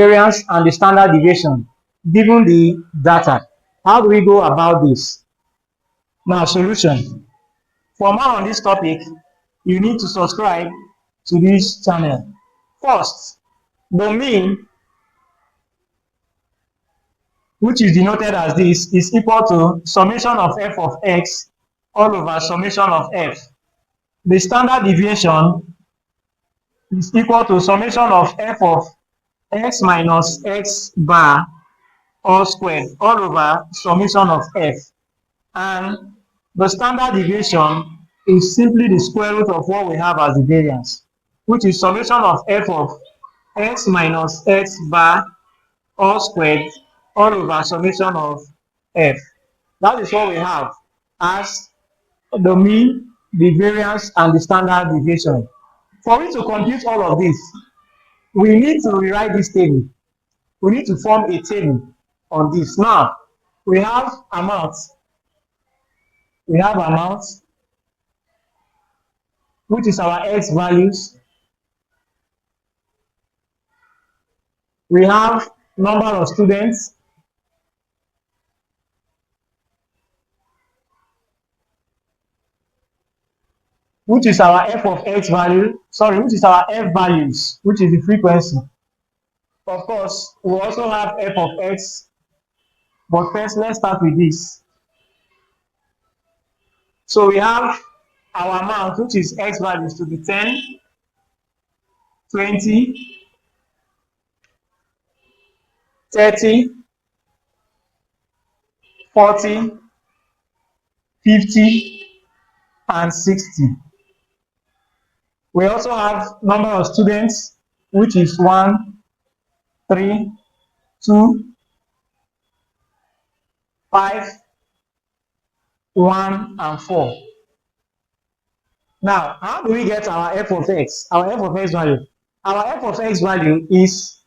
variance and the standard deviation given the data. How do we go about this? Now, solution. For more on this topic, you need to subscribe to this channel. First, the mean, which is denoted as this, is equal to summation of f of x all over summation of f. The standard deviation is equal to summation of f of x minus x bar all squared all over summation of f. And the standard deviation is simply the square root of what we have as the variance, which is summation of f of x minus x bar all squared all over summation of f. That is what we have as the mean, the variance, and the standard deviation. For we to compute all of this, we need to rewrite this table. We need to form a table on this. Now, we have amounts. We have amounts, which is our x values. We have number of students. Which is our f of x value, which is our f values, which is the frequency. Of course, we also have f of x, but first let's start with this. So we have our amount, which is x values, to be 10, 20, 30, 40, 50, and 60. We also have number of students, which is 1, 3, 2, 5, 1, and 4. Now, how do we get our f of x? Our f of x value. Our f of x value is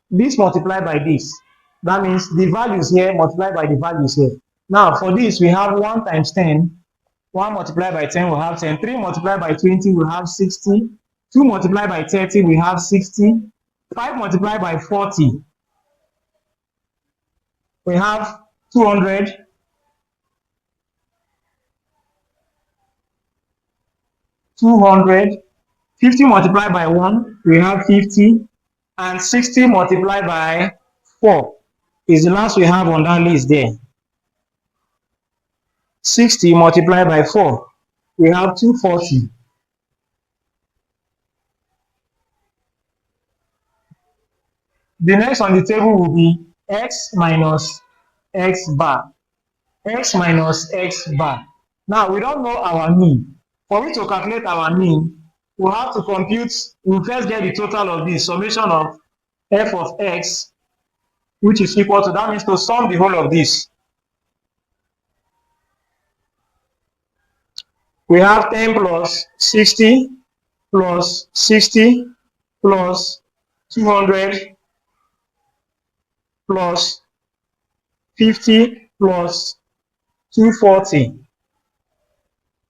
this multiplied by this. That means the values here multiplied by the values here. Now, for this, we have 1 times 10. 1 multiplied by 10, we have 10. 3 multiplied by 20, we have 60. 2 multiplied by 30, we have 60. 5 multiplied by 40, we have 200. 200. 50 multiplied by 1, we have 50. And 60 multiplied by 4 is the last we have on that list there. 60 multiplied by 4, we have 240. The next on the table will be x minus x bar. X minus x bar. Now, we don't know our mean. For we to calculate our mean, we'll have to compute, we'll first get the total of this, summation of f of x, which is equal to, that means to sum the whole of this. We have 10 plus 60 plus 60 plus 200 plus 50 plus 240,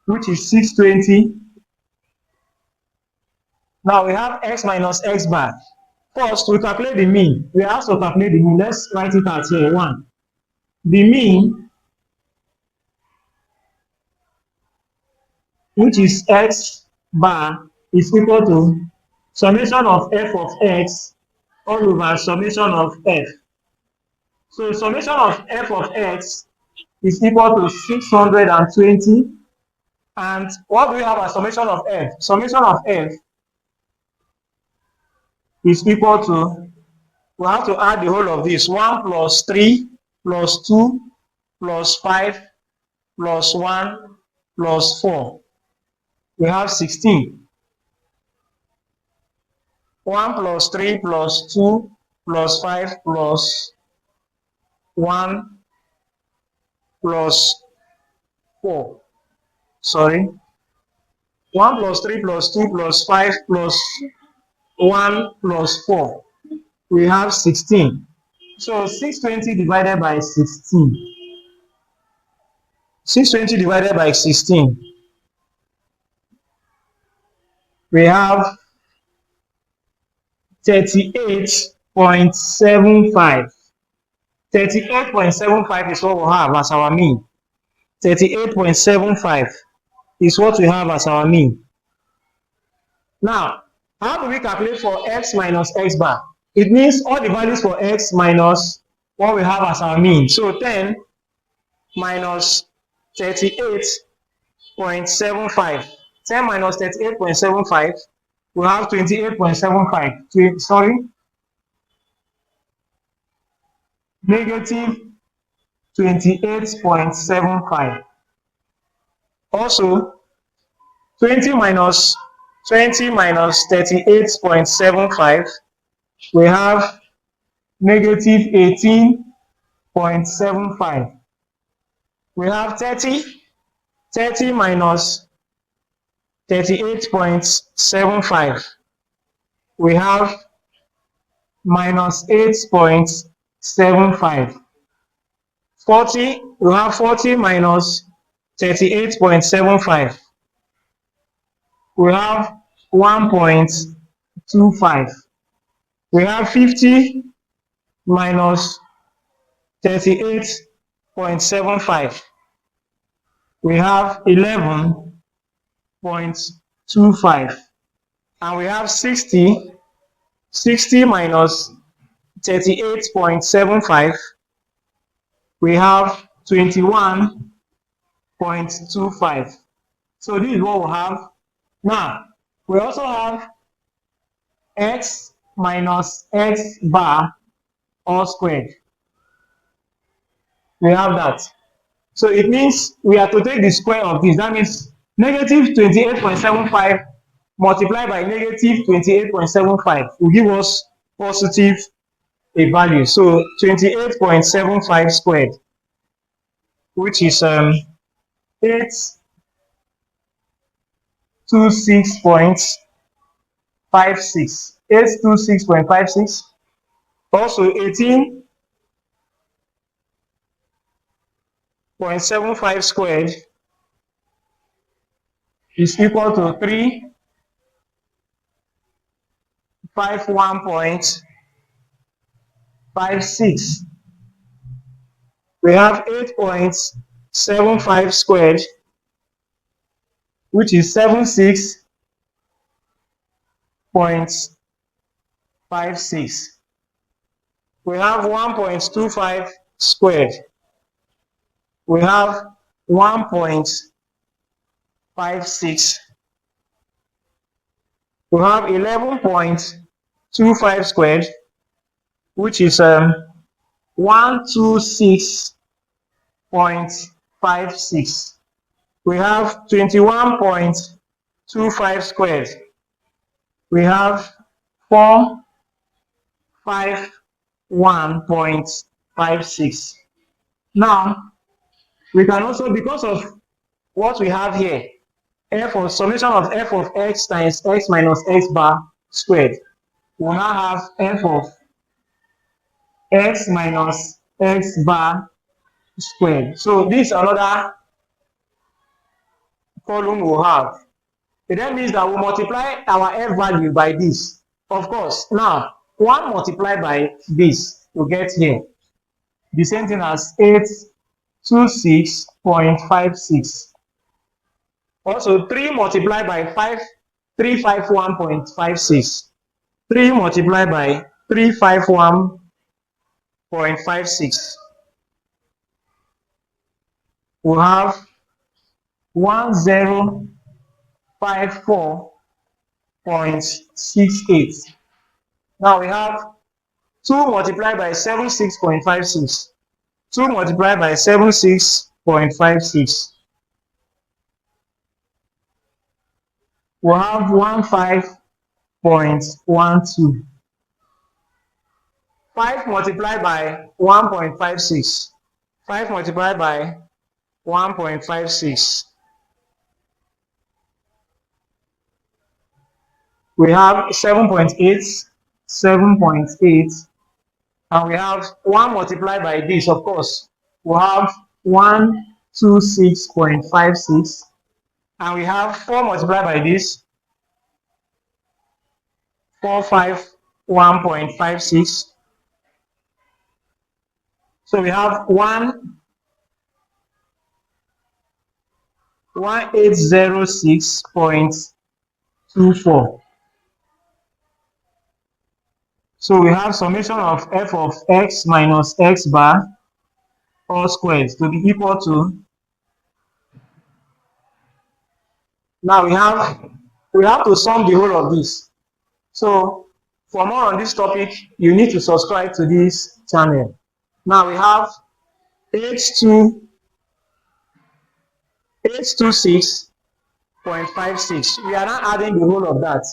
which is 620. Now we have x minus x bar. First, we calculate the mean. We have to calculate the mean. Let's write it out here. 1. The mean, which is x bar, is equal to summation of f of x all over summation of f. So summation of f of x is equal to 620. And what do we have as summation of f? Summation of f is equal to, we have to add the whole of this. 1 plus 3 plus 2 plus 5 plus 1 plus 4. We have 16. 1 plus 3 plus 2 plus 5 plus 1 plus 4. Sorry. 1 plus 3 plus 2 plus 5 plus 1 plus 4. We have 16. So 620 divided by 16. 620 divided by 16. We have 38.75. 38.75 is what we have as our mean. 38.75 is what we have as our mean. Now, how do we calculate for x minus x bar? It means all the values for x minus what we have as our mean. So 10 minus 38.75. 10 minus 38.75, we have 28.75. Sorry, negative 28.75. Also, 20 minus 38.75, we have negative 18.75. We have 30 minus 38.75. We have minus 8.75. 40, we have 40 minus 38.75. We have 1.25. We have 50 minus 38.75. We have 11.25. And we have 60 minus 38.75. We have 21.25. So this is what we have. Now, we also have x minus x bar all squared. We have that. So it means we have to take the square of this. That means negative 28.75 multiplied by negative 28.75 will give us positive a value. So 28.75 squared, which is 826.56. 826.56. Also 18.75 squared is equal to 351.56. We have 8.75 squared, which is 76.56. We have 1.25 squared. We have 1.56. We have 11.25 squared, which is 126.56. We have 21.25 squared. We have 451.56. Now, we can also, because of what we have here, f of summation of f of x times x minus x bar squared, we will now have f of x minus x bar squared. So this is another column we'll have. It then means that we'll multiply our f value by this. Of course, now 1 multiplied by this will get here the same thing as 826.56. Also 3 multiplied by 351.56. 3 multiplied by 351.56. We'll have 1054.68. Now we have 2 multiplied by 76.56. 2 multiplied by 76.56. We'll have 15.12. 5 multiplied by 1.56. 5 multiplied by 1.56. We have 7.8. 7.8. And we have 1 multiplied by this, of course. We'll have 126.56. And we have 4 multiplied by this, 451. 1.56. So we have 1806.24. So we have summation of f of x minus x bar all squared to be equal to, now we have to sum the whole of this. So for more on this topic, you need to subscribe to this channel. Now we have 826.56. We are now adding the whole of that.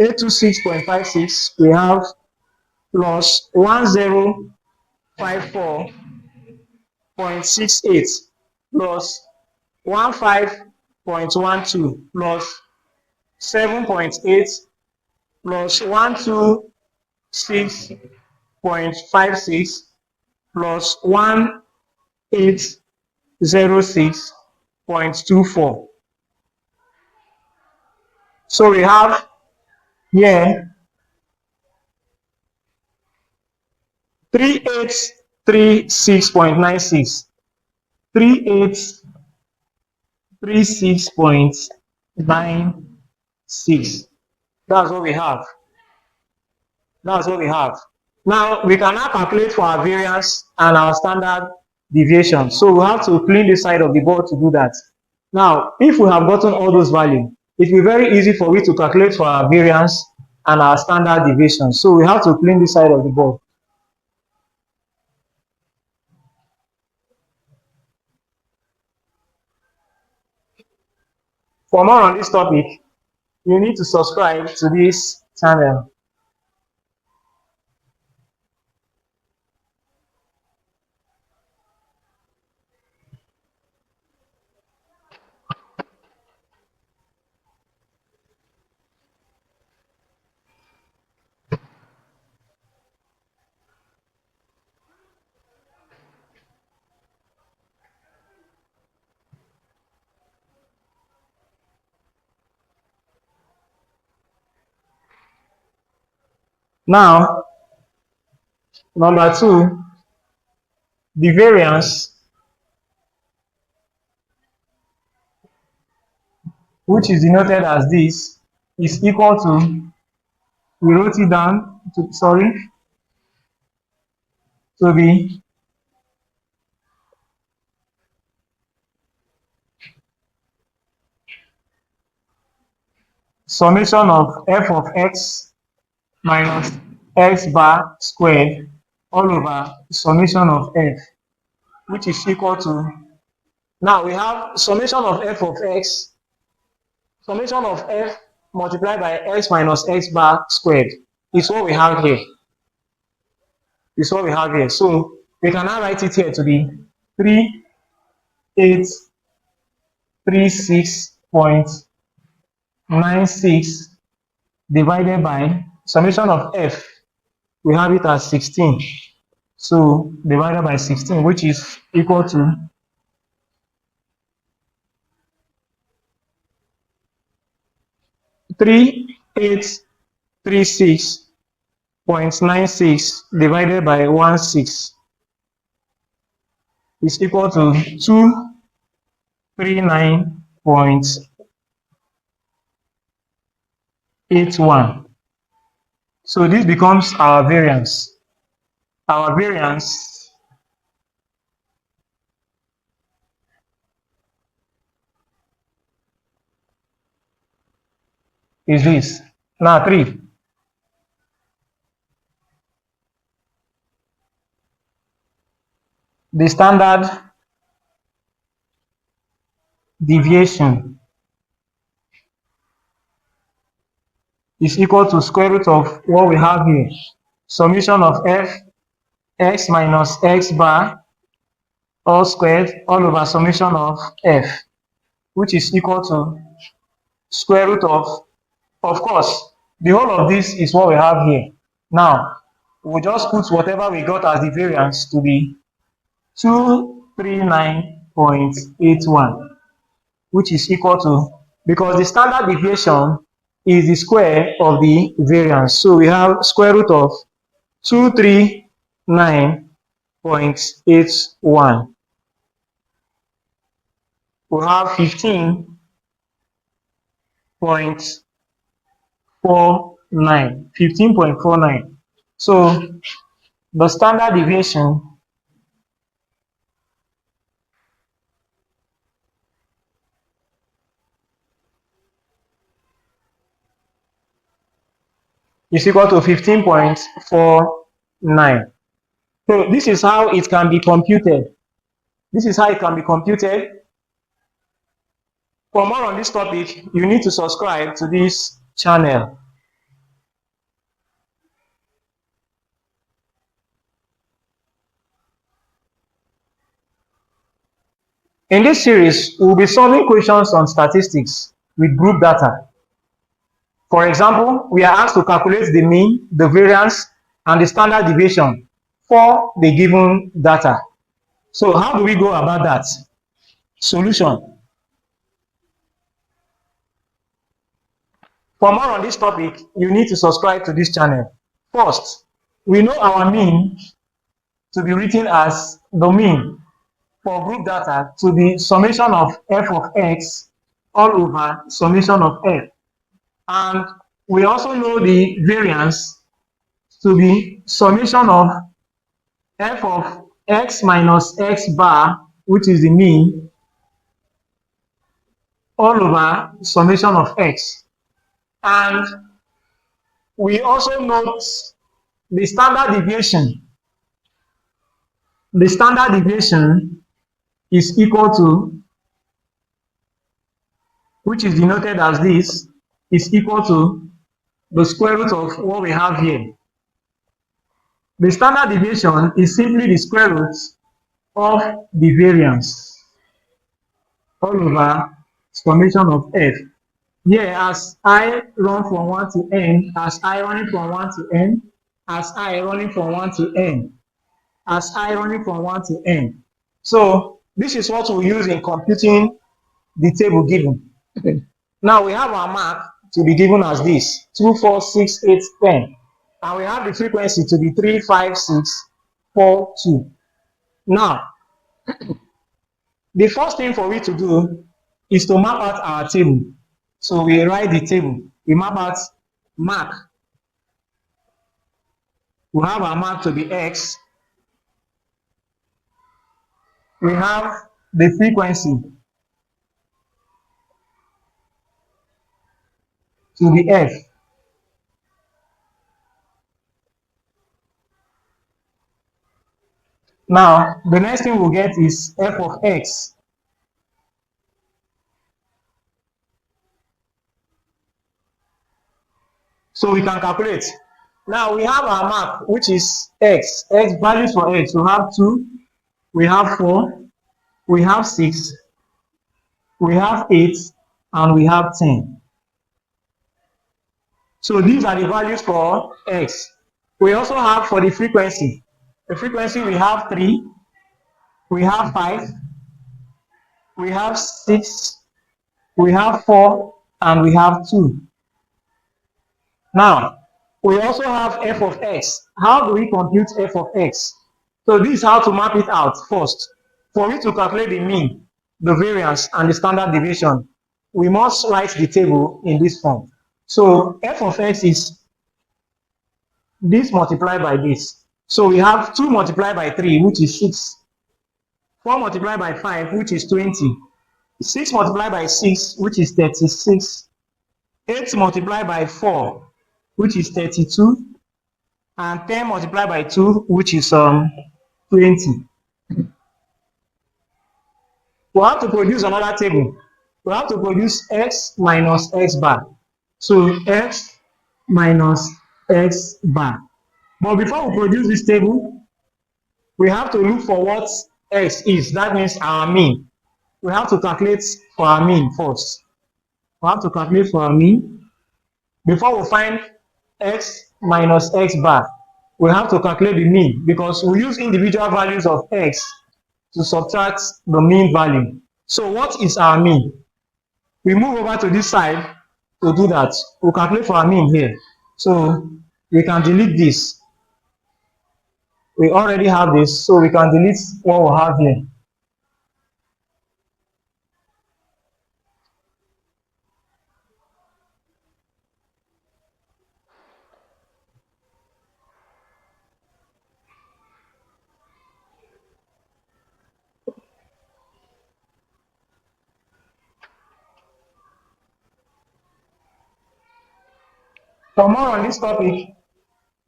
826.56 we have plus 1054.68 plus 15.12 plus 7.8 plus 126.56 plus 1806.24. So we have here 3836.96. 3836.96. That's what we have. That's what we have. Now we can now calculate for our variance and our standard deviation. So we have to clean this side of the board to do that. Now, if we have gotten all those values, it will be very easy for we to calculate for our variance and our standard deviation. So we have to clean this side of the board. For more on this topic, you need to subscribe to this channel. Now, number 2, the variance, which is denoted as this, is equal to, we wrote it down, to be summation of f of x minus x bar squared all over summation of f, which is equal to, now we have summation of f of x, summation of f multiplied by x minus x bar squared is what we have here. Is what we have here. So we can now write it here to be 3836.96 divided by summation of f. We have it as 16. So divided by 16, which is equal to 3836.96 divided by 16 is equal to 239.81. So this becomes our variance. Our variance is this. Now 3. The standard deviation is equal to square root of what we have here. Summation of f x minus x bar all squared all over summation of f, which is equal to square root of course, the whole of this is what we have here. Now, we'll just put whatever we got as the variance to be 239.81, which is equal to, because the standard deviation is the square of the variance. So we have square root of 239.81. We have 15.49. 15.49. So the standard deviation is equal to 15.49. So this is how it can be computed. This is how it can be computed. For more on this topic, you need to subscribe to this channel. In this series, we'll be solving questions on statistics with group data. For example, we are asked to calculate the mean, the variance, and the standard deviation for the given data. So how do we go about that? Solution. For more on this topic, you need to subscribe to this channel. First, we know our mean to be written as the mean for group data to be summation of f of x all over summation of f. And we also know the variance to be summation of f of x minus x bar, which is the mean, all over summation of x. And we also note the standard deviation. The standard deviation is equal to, which is denoted as this, is equal to the square root of what we have here. The standard deviation is simply the square root of the variance all over summation of f. Here, as I run from 1 to n, as I running from 1 to n, as I running from 1 to n, as I running from 1 to n. So this is what we use in computing the table given. Now we have our mark to be given as this, 2, 4, 6, 8, 10. And we have the frequency to be 3, 5, 6, 4, 2. Now, the first thing for we to do is to map out our table. So we write the table. We map out mark. We have our mark to be x. We have the frequency to be f. Now, the next thing we'll get is f of x. So we can calculate. Now we have our mark, which is x. X values for x. We have 2, we have 4, we have 6, we have 8, and we have 10. So these are the values for x. We also have for the frequency. The frequency we have 3, we have 5, we have 6, we have 4, and we have 2. Now, we also have f of x. How do we compute f of x? So this is how to map it out first. For we to calculate the mean, the variance, and the standard deviation, we must write the table in this form. So f of x is this multiplied by this. So we have 2 multiplied by 3, which is 6. 4 multiplied by 5, which is 20. 6 multiplied by 6, which is 36. 8 multiplied by 4, which is 32. And 10 multiplied by 2, which is 20. We have to produce another table. We have to produce x minus x bar. So x minus x bar. But before we produce this table, we have to look for what x is. That means our mean. We have to calculate for our mean first. We have to calculate for our mean. Before we find x minus x bar, we have to calculate the mean because we use individual values of x to subtract the mean value. So what is our mean? We move over to this side. to do that. We'll calculate for our mean here. So we can delete this. We already have this, so we can delete what we have here. For more on this topic,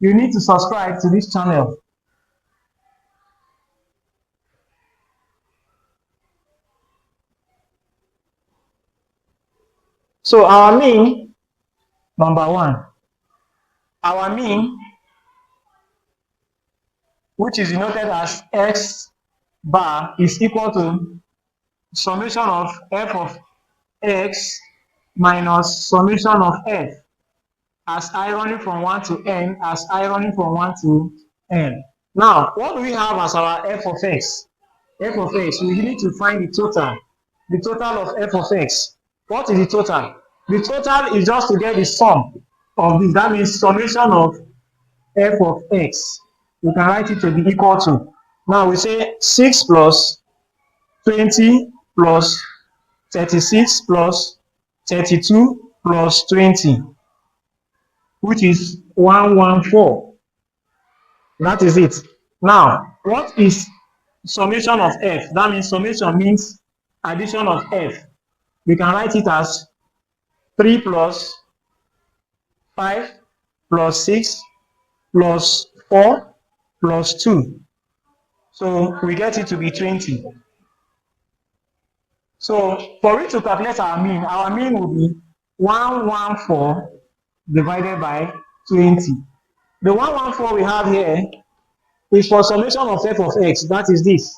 you need to subscribe to this channel. So our mean, number one, our mean, which is denoted as x bar, is equal to summation of f of x minus summation of f as I running from 1 to n, as I running from 1 to n. Now, what do we have as our f of x? F of x, we need to find the total of f of x. What is the total? The total is just to get the sum of this. That means summation of f of x. We can write it to be equal to. Now we say 6 plus 20 plus 36 plus 32 plus 20, which is 114. That is it. Now, what is summation of f? That means summation means addition of f. We can write it as 3 plus 5 plus 6 plus 4 plus 2. So we get it to be 20. So for it to calculate our mean will be 114 divided by 20. The 114 we have here is for summation of f of x, that is this.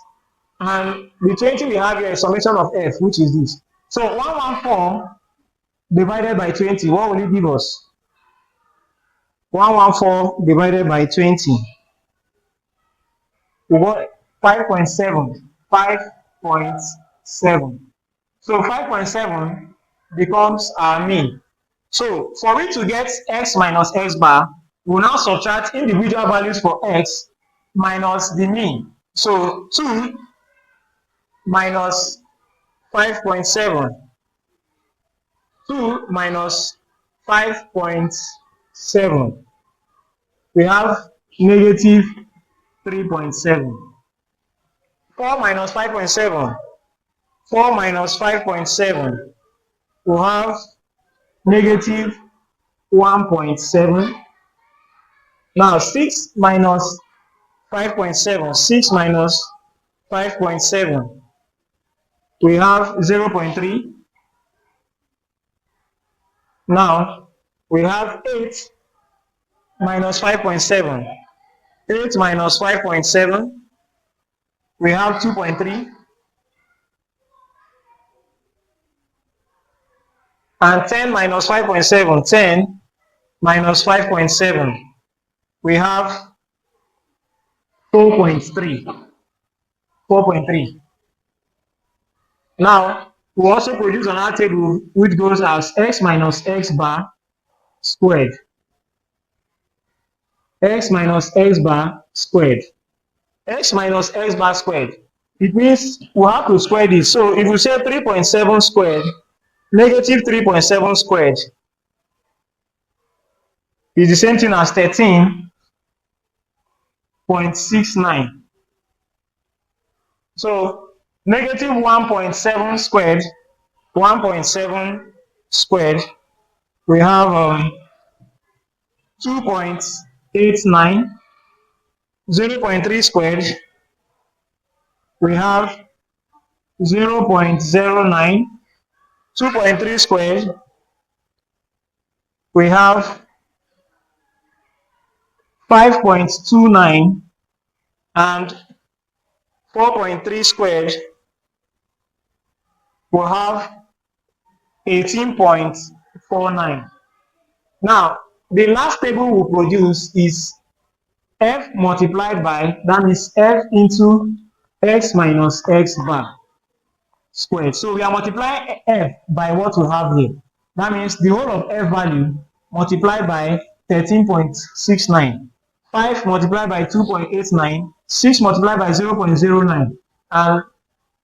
And the 20 we have here is summation of f, which is this. So 114 divided by 20, what will it give us? 114 divided by 20. We got 5.7. 5.7. So 5.7 becomes our mean. So for it to get x minus x bar, we'll now subtract individual values for x minus the mean. So 2 minus 5.7. 2 minus 5.7. We have negative 3.7. 4 minus 5.7. 4 minus 5.7. We have negative 1.7. Now 6 minus 5.7. 6 minus 5.7. We have 0.3. Now we have 8 minus 5.7. 8 minus 5.7. We have 2.3. And 10 minus 5.7. 10 minus 5.7. We have 4.3. 4.3. Now, we also produce another table which goes as x minus x bar squared. X minus x bar squared. X minus x bar squared. It means we have to square this. So if we say 3.7 squared, negative 3.7 squared is the same thing as 13.69. So negative 1.7 squared, 1.7 squared, we have 2.89. 0.3 squared, we have 0.09. 2.3 squared, we have 5.29, and 4.3 squared, we have 18.49. Now, the last table we produce is f multiplied by, that means f into x minus x bar squared. So we are multiplying f by what we have here. That means the whole of f value multiplied by 13.69. 5 multiplied by 2.89, 6 multiplied by 0.09, and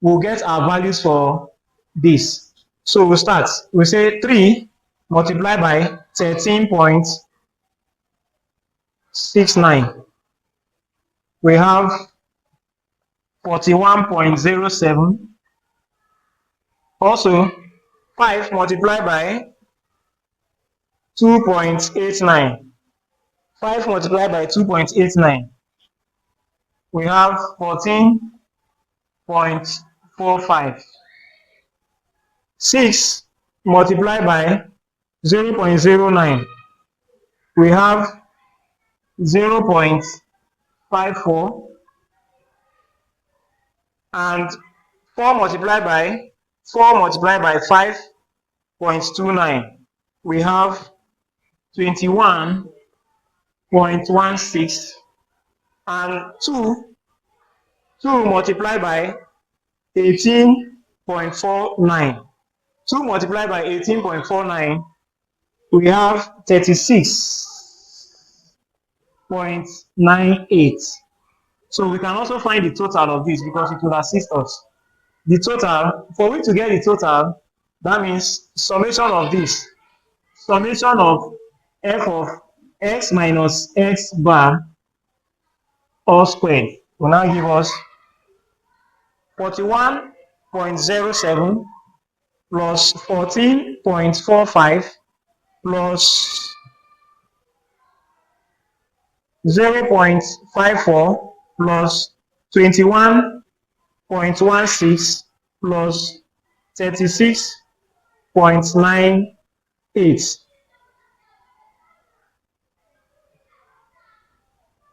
we'll get our values for this. So we'll start. We'll say 3 multiplied by 13.69. We have 41.07. Also, 5 multiplied by 2.89. 5 multiplied by 2.89. We have 14.45. 6 multiplied by 0.09. We have 0.54. And 4 multiplied by 5.29. We have 21.16. And 2 multiplied by 18.49. 2 multiplied by 18.49, we have 36.98. So we can also find the total of this because it will assist us. The total, for we to get the total, that means summation of this, summation of f of x minus x bar all squared will now give us 41.07 plus 14.45 plus 0.54 plus 21.16 plus 36.98.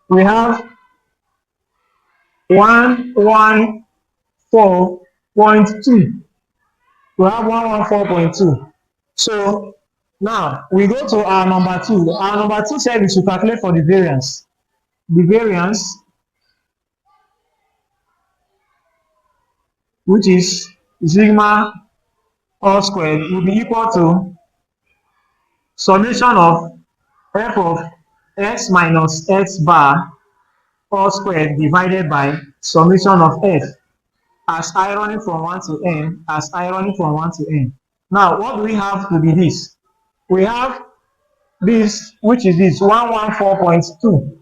We have 114.2. We have 114.2. So now we go to our number 2. Our number 2 said we should calculate for the variance. The variance, which is sigma all squared, will be equal to summation of f of x minus x bar all squared divided by summation of f as ironing from 1 to n, as ironing from 1 to n. Now, what do we have to be this? We have this, which is this 114.2.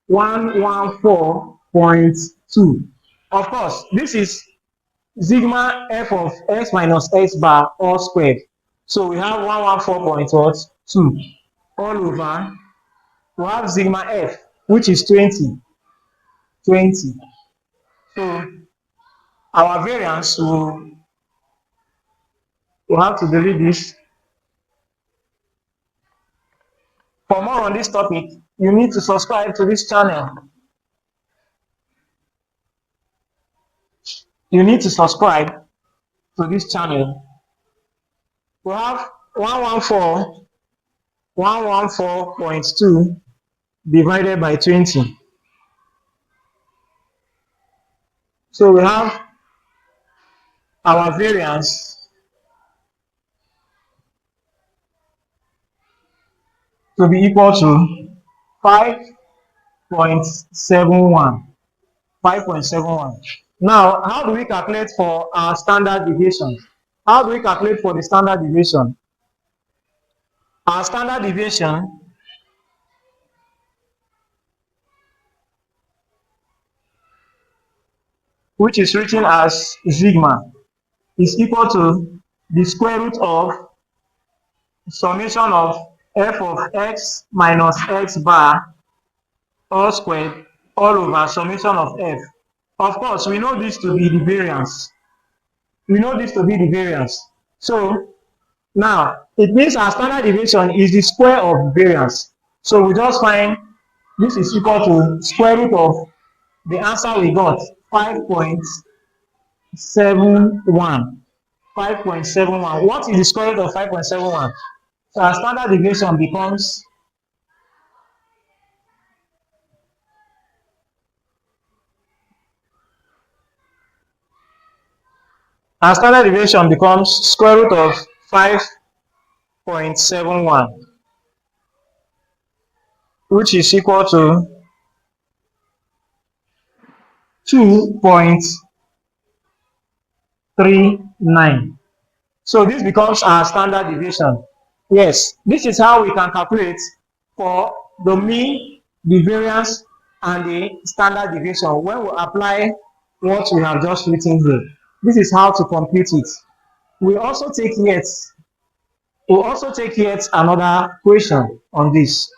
114.2. Of course, this is sigma f of x minus x bar all squared. So we have 114.2 all over. We have sigma f, which is 20. So our variance will have to delete this. For more on this topic, you need to subscribe to this channel. You need to subscribe to this channel. We have 114.2 divided by 20. So we have our variance to be equal to 5.71. 5.71. Now, how do we calculate for our standard deviation? How do we calculate for the standard deviation? Our standard deviation which is written as sigma, is equal to the square root of summation of f of x minus x bar all squared all over summation of f. Of course, we know this to be the variance. We know this to be the variance. So now it means our standard deviation is the square of variance. So we just find this is equal to square root of the answer we got, 5.71. 5.71. What is the square root of 5.71? So our standard deviation becomes square root of 0.71, which is equal to 2.39. So this becomes our standard deviation. Yes, this is how we can calculate for the mean, the variance, and the standard deviation when we apply what we have just written here. This is how to compute it. We also take yet another question on this.